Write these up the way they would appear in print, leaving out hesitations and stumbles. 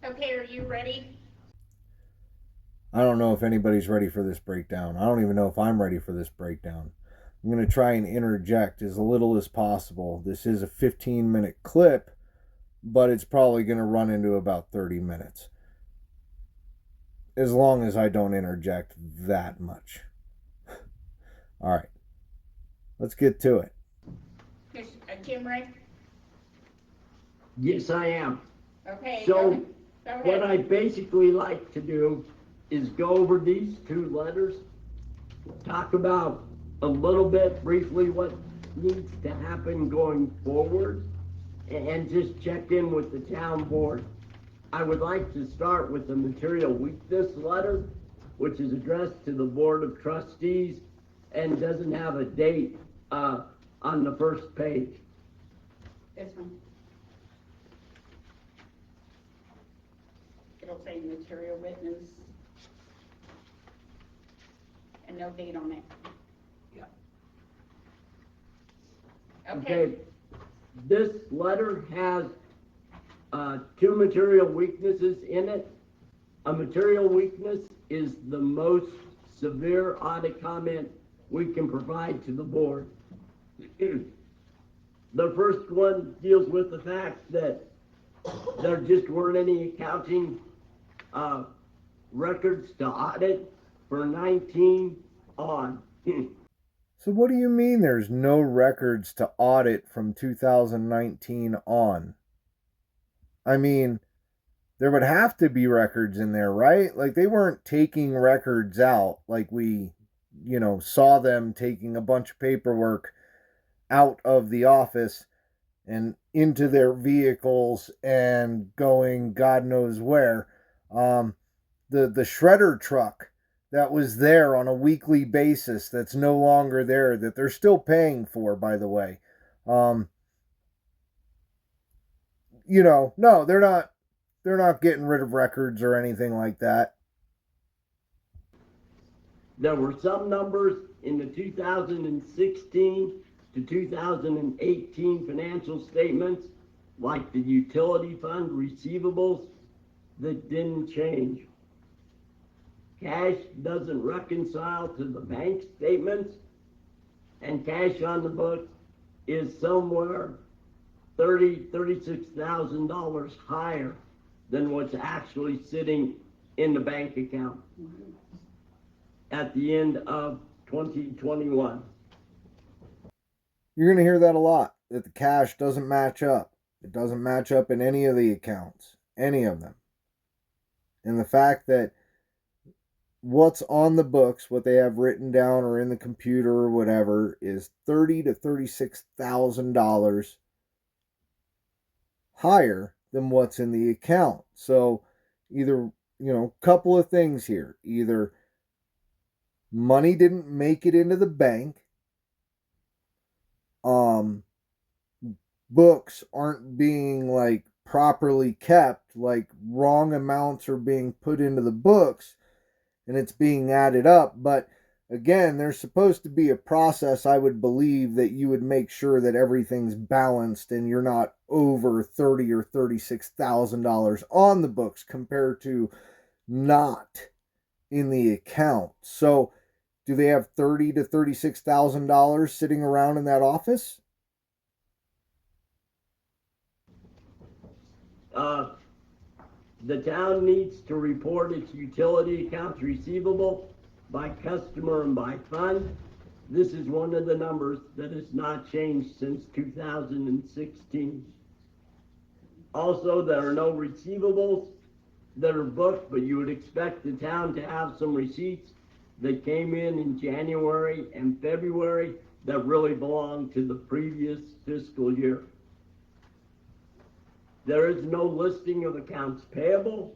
Okay, are you ready? I don't know if anybody's ready for this breakdown. I don't even know if I'm ready for this breakdown. I'm going to try and interject as little as possible. This is a 15-minute clip, but it's probably going to run into about 30 minutes. As long as I don't interject that much. All right, let's get to it. Jim Ray? Yes, I am. Okay, So go what I ahead. basically like to do is go over these two letters, talk about a little bit briefly what needs to happen going forward, and just check in with the town board. I would like to start with the material weakness letter, which is addressed to the Board of Trustees and doesn't have a date on the first page. This one. It'll say material witness and no date on it. Yeah. Okay. This letter has two material weaknesses in it. A material weakness is the most severe audit comment we can provide to the board. The first one deals with the fact that there just weren't any accounting records to audit for 19 on. So, what do you mean there's no records to audit from 2019 on? I mean, there would have to be records in there, right? Like they weren't taking records out like we, saw them taking a bunch of paperwork out of the office and into their vehicles and going God knows where. Um, the shredder truck that was there on a weekly basis that's no longer there, that they're still paying for, by the way. Um, no, they're not getting rid of records or anything like that. There were some numbers in the 2016 to 2018 financial statements, like the utility fund receivables, that didn't change. Cash doesn't reconcile to the bank statements, and cash on the books is somewhere $36,000 higher than what's actually sitting in the bank account at the end of 2021. You're going to hear that a lot, that the cash doesn't match up. It doesn't match up in any of the accounts, any of them. And the fact that what's on the books, what they have written down or in the computer or whatever, is $30,000 to $36,000 higher than what's in the account. So either, couple of things here. Either money didn't make it into the bank, um books aren't being like properly kept, like wrong amounts are being put into the books and it's being added up. But again, there's supposed to be a process, I would believe, that you would make sure that everything's balanced and you're not over $30,000 or $36,000 on the books compared to not in the account. So do they have $30,000 to $36,000 sitting around in that office? Uh, the town needs to report its utility accounts receivable by customer and by fund. This is one of the numbers that has not changed since 2016. Also, there are no receivables that are booked, but you would expect the town to have some receipts that came in January and February that really belong to the previous fiscal year. There is no listing of accounts payable.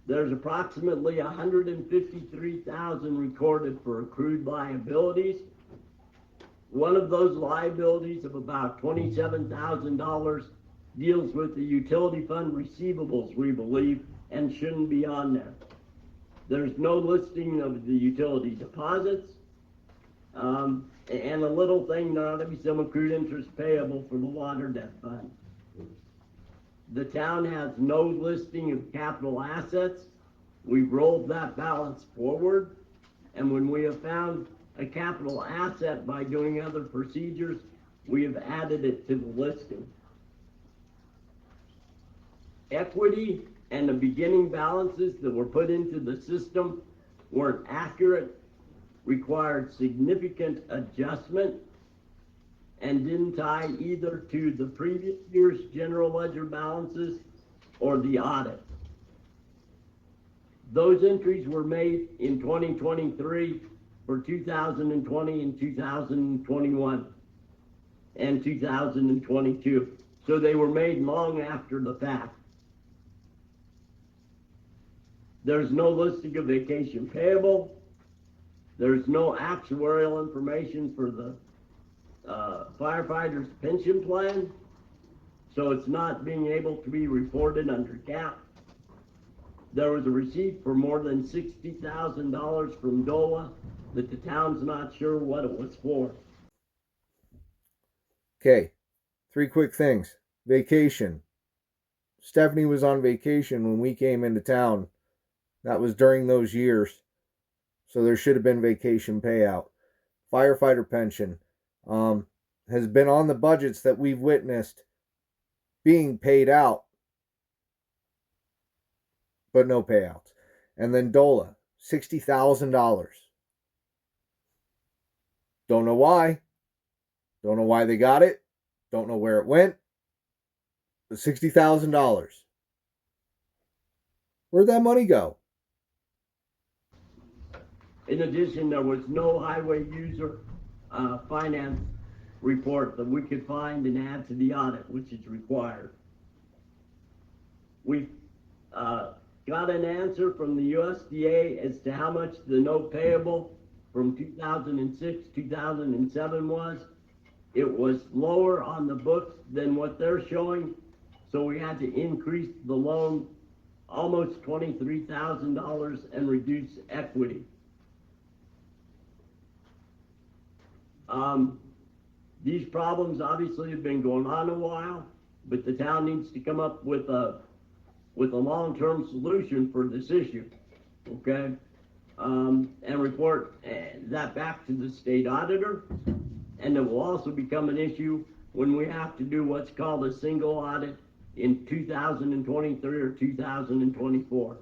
There's approximately 153,000 recorded for accrued liabilities. One of those liabilities of about $27,000 deals with the utility fund receivables, we believe, and shouldn't be on there. There's no listing of the utility deposits. And a little thing, there ought to be some accrued interest payable for the water debt fund. The town has no listing of capital assets. We've rolled that balance forward, and when we have found a capital asset by doing other procedures, we have added it to the listing. Equity and the beginning balances that were put into the system weren't accurate, required significant adjustment, and didn't tie either to the previous year's general ledger balances or the audit. Those entries were made in 2023 for 2020 and 2021 and 2022. So they were made long after the fact. There's no listing of vacation payable. There's no actuarial information for the firefighter's pension plan. So it's not being able to be reported under GAAP. There was a receipt for more than $60,000 from DOLA that the town's not sure what it was for. Okay, 3 quick things. Vacation. Stephanie was on vacation when we came into town. That was during those years. So there should have been vacation payout. Firefighter pension has been on the budgets that we've witnessed being paid out, but no payouts. And then DOLA, $60,000. Don't know why. Don't know why they got it. Don't know where it went. But $60,000. Where'd that money go? In addition, there was no highway user finance report that we could find and add to the audit, which is required. We got an answer from the USDA as to how much the note payable from 2006, 2007 was. It was lower on the books than what they're showing, so we had to increase the loan almost $23,000 and reduce equity. These problems obviously have been going on a while, but the town needs to come up with a long-term solution for this issue, okay? And report that back to the state auditor. And it will also become an issue when we have to do what's called a single audit in 2023 or 2024.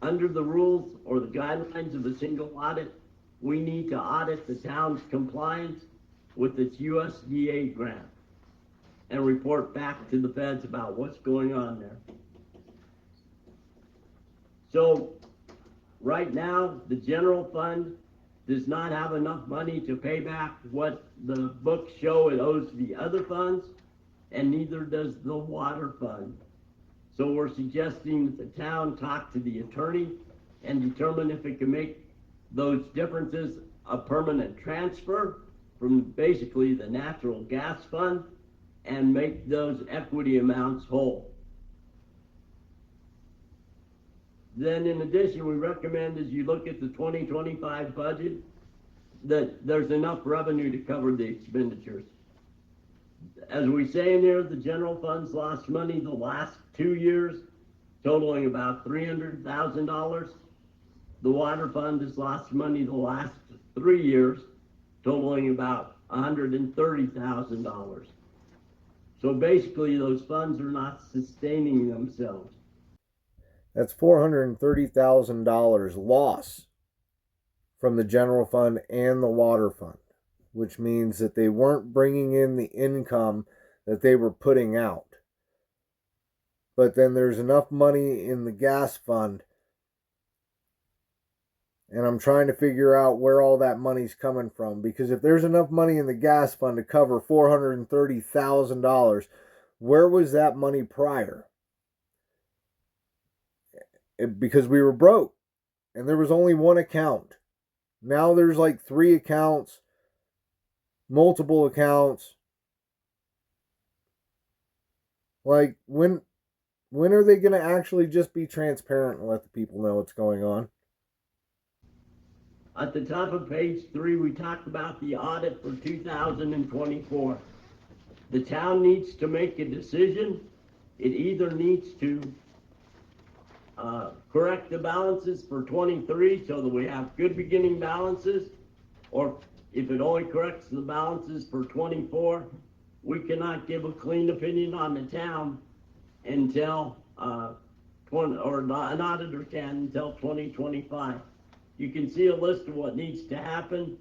Under the rules or the guidelines of a single audit, we need to audit the town's compliance with its USDA grant and report back to the feds about what's going on there. So right now, the general fund does not have enough money to pay back what the books show it owes the other funds, and neither does the water fund. So we're suggesting that the town talk to the attorney and determine if it can make those differences a permanent transfer from basically the natural gas fund and make those equity amounts whole. Then in addition, we recommend as you look at the 2025 budget that there's enough revenue to cover the expenditures. As we say in there, the general fund's lost money the last 2 years, totaling about $300,000. The water fund has lost money the last 3 years, totaling about $130,000. So basically, those funds are not sustaining themselves. That's $430,000 loss from the general fund and the water fund, which means that they weren't bringing in the income that they were putting out. But then there's enough money in the gas fund, and I'm trying to figure out where all that money's coming from, because if there's enough money in the gas fund to cover $430,000, where was that money prior? Because we were broke and there was only one account. Now there's like 3 accounts, multiple accounts. Like when are they going to actually just be transparent and let the people know what's going on? At the top of page 3, we talked about the audit for 2024. The town needs to make a decision it either needs to correct the balances for 23 so that we have good beginning balances, or if it only corrects the balances for 24, we cannot give a clean opinion on the town until an auditor can until 2025. You can see a list of what needs to happen.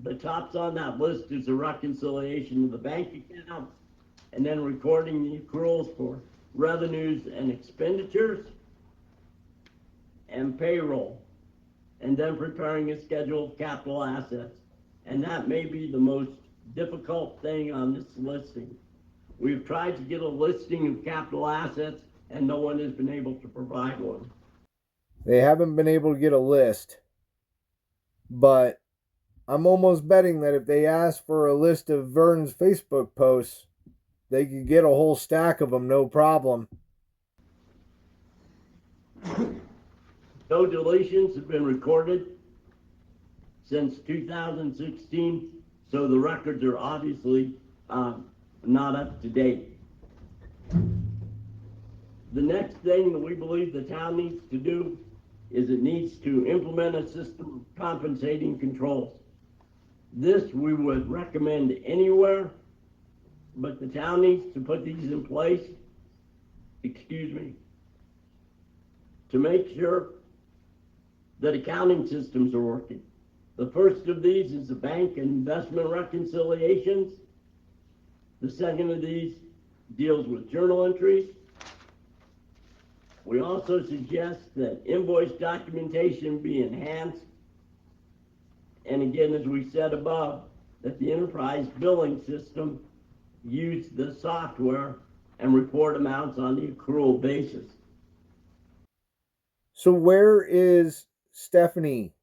The tops on that list is a reconciliation of the bank accounts, and then recording the accruals for revenues and expenditures and payroll, and then preparing a schedule of capital assets. And that may be the most difficult thing on this listing. We've tried to get a listing of capital assets, and no one has been able to provide one. They haven't been able to get a list, but I'm almost betting that if they asked for a list of Vern's Facebook posts, they could get a whole stack of them, no problem. No deletions have been recorded since 2016, so the records are obviously not up to date. The next thing that we believe the town needs to do is it needs to implement a system of compensating controls. This we would recommend anywhere, but the town needs to put these in place, to make sure that accounting systems are working. The first of these is the bank and investment reconciliations. The second of these deals with journal entries. We also suggest that invoice documentation be enhanced. And again, as we said above, that the enterprise billing system use the software and report amounts on the accrual basis. So where is Stephanie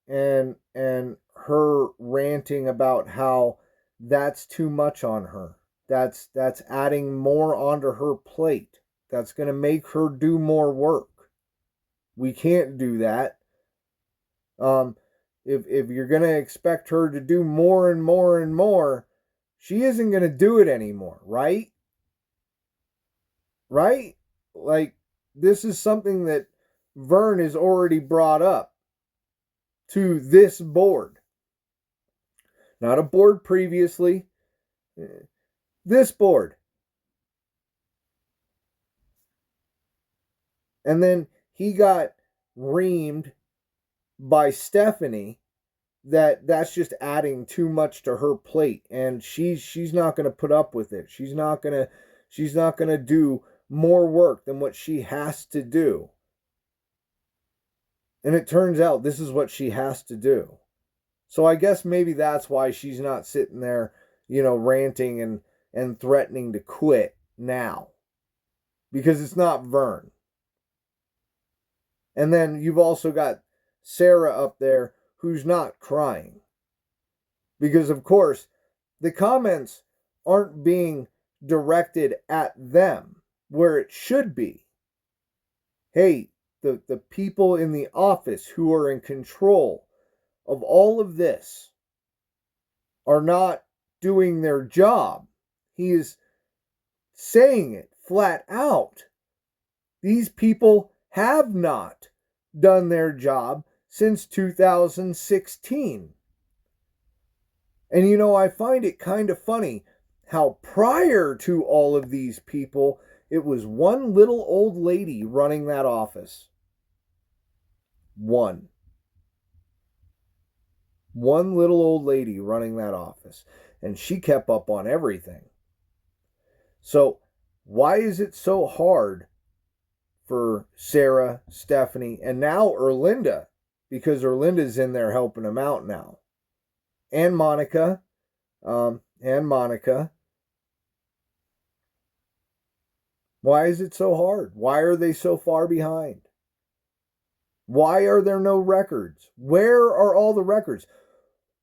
and her ranting about how that's too much on her? That's adding more onto her plate. That's going to make her do more work. We can't do that. If you're going to expect her to do more and more and more, she isn't going to do it anymore, right? Right? Like, this is something that Vern has already brought up to this board. Not a board previously. This board. And then he got reamed by Stephanie that's just adding too much to her plate, and she's not going to put up with it. She's not going to do more work than what she has to do. And it turns out this is what she has to do. So I guess maybe that's why she's not sitting there, ranting and threatening to quit now. Because it's not Vern. And then you've also got Sarah up there who's not crying. Because, of course, the comments aren't being directed at them where it should be. Hey, the people in the office who are in control of all of this are not doing their job. He is saying it flat out. These people have not done their job since 2016. And I find it kind of funny how prior to all of these people, it was one little old lady running that office. One little old lady running that office. And she kept up on everything. So why is it so hard for Sarah, Stephanie, and now Erlinda? Because Erlinda's in there helping them out now. And Monica. Why is it so hard? Why are they so far behind? Why are there no records? Where are all the records?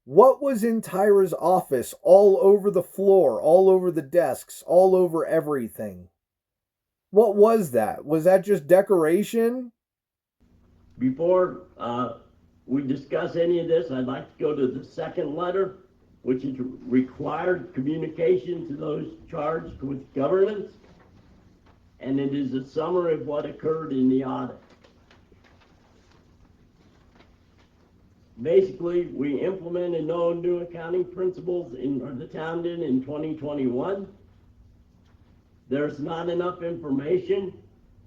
What was in Tyra's office all over the floor, all over the desks, all over everything? What was that? Was that just decoration? Before we discuss any of this, I'd like to go to the second letter, which is required communication to those charged with governance. and it is a summary of what occurred in the audit. Basically, we implemented no new accounting principles the town did in 2021. There's not enough information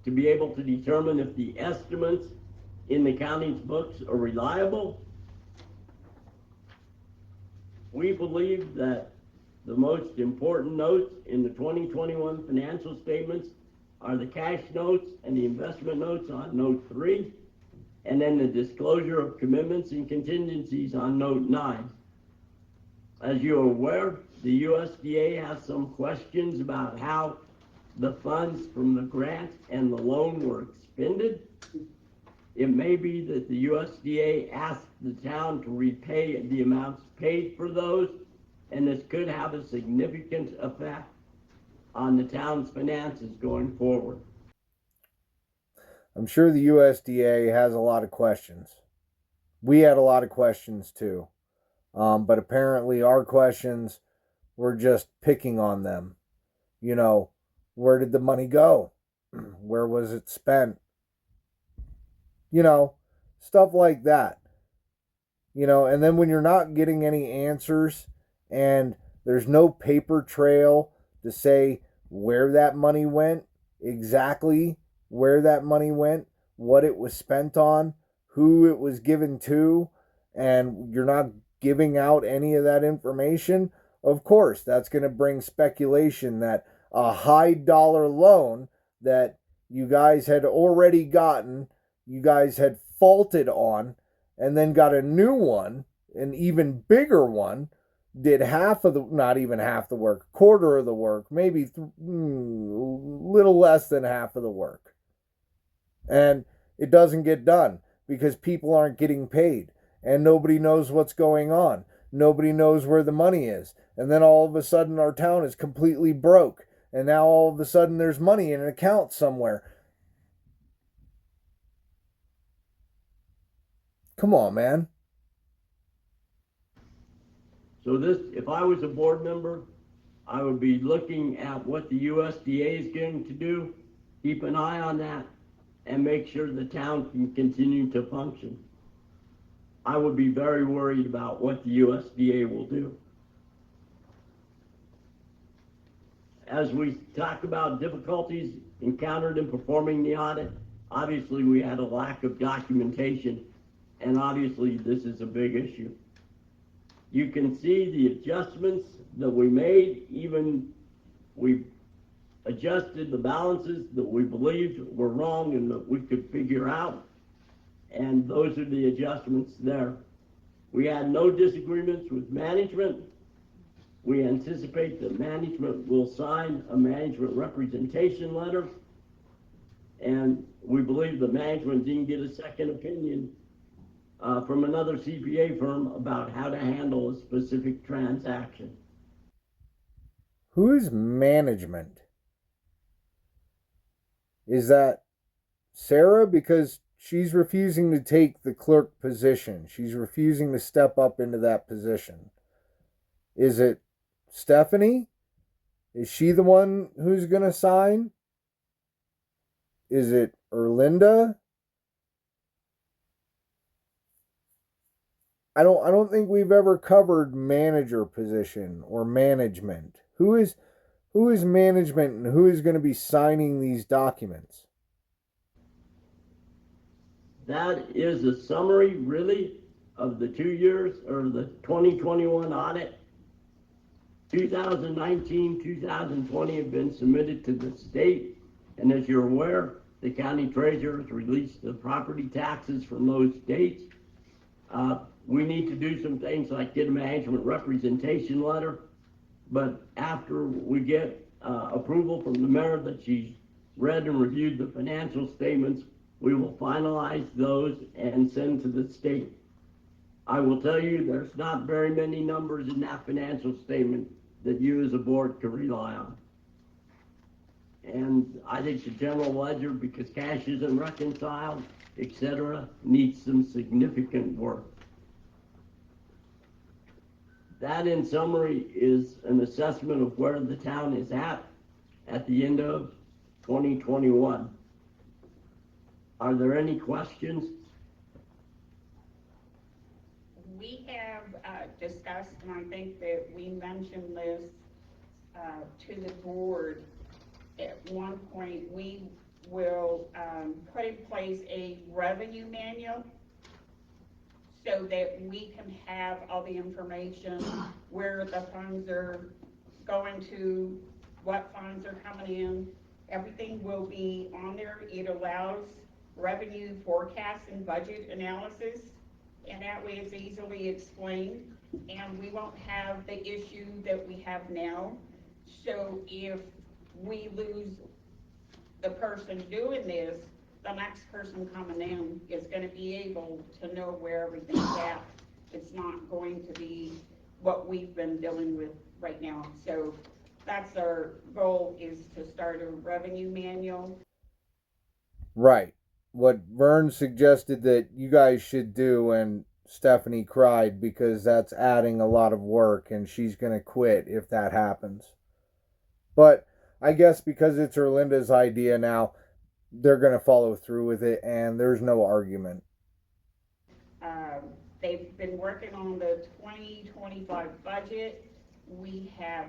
to be able to determine if the estimates in the county's books are reliable. We believe that the most important notes in the 2021 financial statements are the cash notes and the investment notes on note 3, and then the disclosure of commitments and contingencies on note 9. As you are aware, the USDA has some questions about how the funds from the grant and the loan were expended. It may be that the USDA asked the town to repay the amounts paid for those, and this could have a significant effect on the town's finances going forward. I'm sure the USDA has a lot of questions. We had a lot of questions too. But apparently our questions were just picking on them. You know, where did the money go? Where was it spent? You know, stuff like that. You know, and then when you're not getting any answers and there's no paper trail to say where that money went, exactly where that money went, what it was spent on, who it was given to, and you're not giving out any of that information, of course, that's going to bring speculation that a high dollar loan that you guys had already gotten, you guys had faulted on, and then got a new one, an even bigger one, did half of the, not even half the work, quarter of the work, maybe little less than half of the work. And it doesn't get done because people aren't getting paid and nobody knows what's going on. Nobody knows where the money is. And then all of a sudden our town is completely broke. And now all of a sudden there's money in an account somewhere. Come on, man. So this, if I was a board member, I would be looking at what the USDA is going to do, keep an eye on that, and make sure the town can continue to function. I would be very worried about what the USDA will do. As we talk about difficulties encountered in performing the audit, obviously we had a lack of documentation, and obviously this is a big issue. You can see the adjustments that we made, even we adjusted the balances that we believed were wrong and that we could figure out, and those are the adjustments there. We had no disagreements with management. We anticipate that management will sign a management representation letter, and we believe the management didn't get a second opinion from another CPA firm about how to handle a specific transaction. Who is management? Is that Sarah? Because she's refusing to take the clerk position. She's refusing to step up into that position. Is it Stephanie? Is she the one who's going to sign? Is it Erlinda? I don't think we've ever covered manager position or management. Who is management and who is going to be signing these documents? That is a summary, really, of the 2 years or the 2021 audit. 2019, 2020 have been submitted to the state, and as you're aware, the county treasurer has released the property taxes from those dates. We need to do some things like get a management representation letter, but after we get approval from the mayor that she's read and reviewed the financial statements, we will finalize those and send to the state. I will tell you there's not very many numbers in that financial statement that you as a board can rely on. And I think the general ledger, because cash isn't reconciled, etc., needs some significant work. That, in summary, is an assessment of where the town is at the end of 2021. Are there any questions? We have discussed, and I think that we mentioned this to the board at one point. We will put in place a revenue manual so that we can have all the information, where the funds are going to, what funds are coming in. Everything will be on there. It allows revenue forecast and budget analysis, and that way it's easily explained, and we won't have the issue that we have now. So if we lose the person doing this, the next person coming in is gonna be able to know where everything's at. It's not going to be what we've been dealing with right now. So that's our goal, is to start a revenue manual. Right. What Vern suggested that you guys should do, and Stephanie cried because that's adding a lot of work and she's going to quit if that happens. But I guess because it's Erlinda's idea now, they're going to follow through with it, and there's no argument. They've been working on the 2025 budget. We have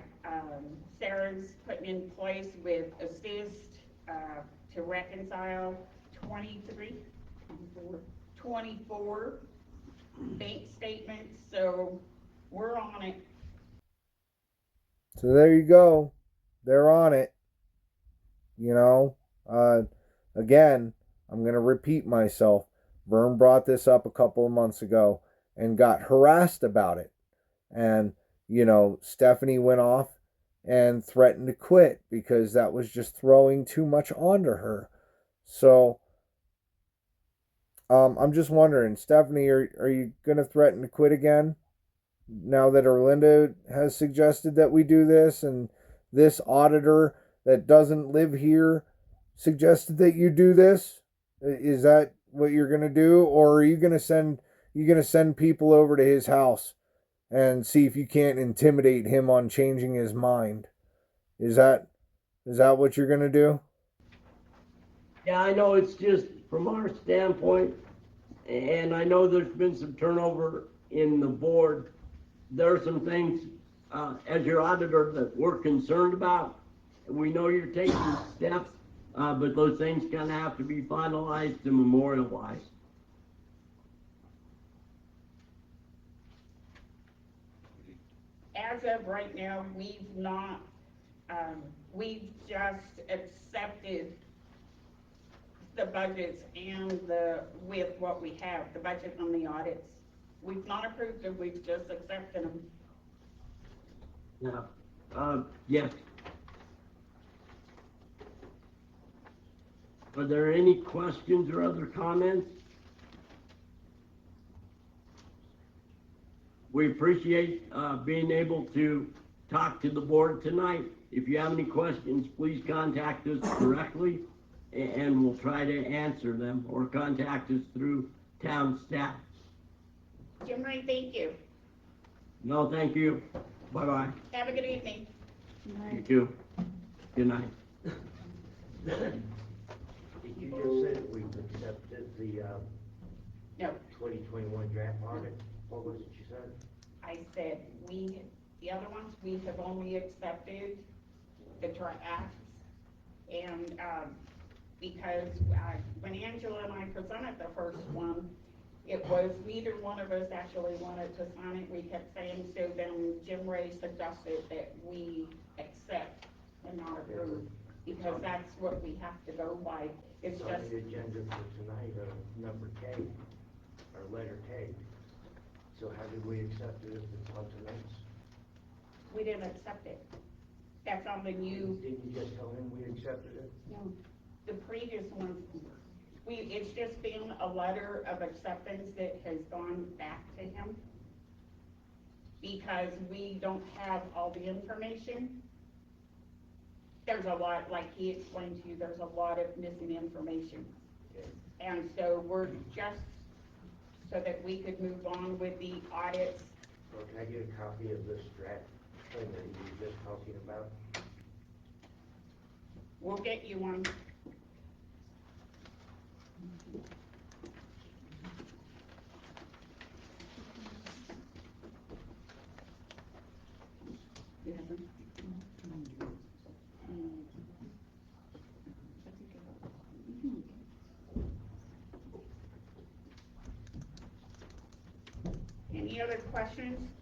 Sarah's putting in place with assist to reconcile 24 bank statements, so we're on it. So there you go. They're on it. You know, again, I'm going to repeat myself. Vern brought this up a couple of months ago and got harassed about it. And, you know, Stephanie went off and threatened to quit because that was just throwing too much onto her. So, I'm just wondering, Stephanie, are you going to threaten to quit again? Now that Erlinda has suggested that we do this, and this auditor that doesn't live here suggested that you do this? Is that what you're going to do? Or are you going to send people over to his house and see if you can't intimidate him on changing his mind? Is that what you're going to do? Yeah, I know it's just from our standpoint, and I know there's been some turnover in the board. There are some things, as your auditor, that we're concerned about. We know you're taking steps, but those things kind of have to be finalized and memorialized. As of right now, we've not, we've just accepted the budgets and with what we have, the budget and the audits. We've not approved them, we've just accepted them. Yeah. Yes. Are there any questions or other comments? We appreciate being able to talk to the board tonight. If you have any questions, please contact us directly, and we'll try to answer them, or contact us through town staff. Jim Ray, thank you. No, thank you. Bye-bye. Have a good evening. You too. Good night. Did you just say that we've accepted the No, 2021 draft audit? What was it you said? I said the other ones, we have only accepted the drafts. And because when Angela and I presented the first one, it was neither one of us actually wanted to sign it. We kept saying, so then Jim Ray suggested that we accept and not approve, because that's what we have to go by. It's On just, the agenda for tonight, number K, or letter K. So how did we accept it if it's on tonight's? we didn't accept it. That's on the new, Didn't you just tell him we accepted it? no, the previous one. It's just been a letter of acceptance that has gone back to him, because we don't have all the information. There's a lot, like he explained to you, there's a lot of missing information. Okay. And so we're just, so that we could move on with the audits. Well, can I get a copy of this draft thing that you were just talking about? We'll get you one. Any other questions?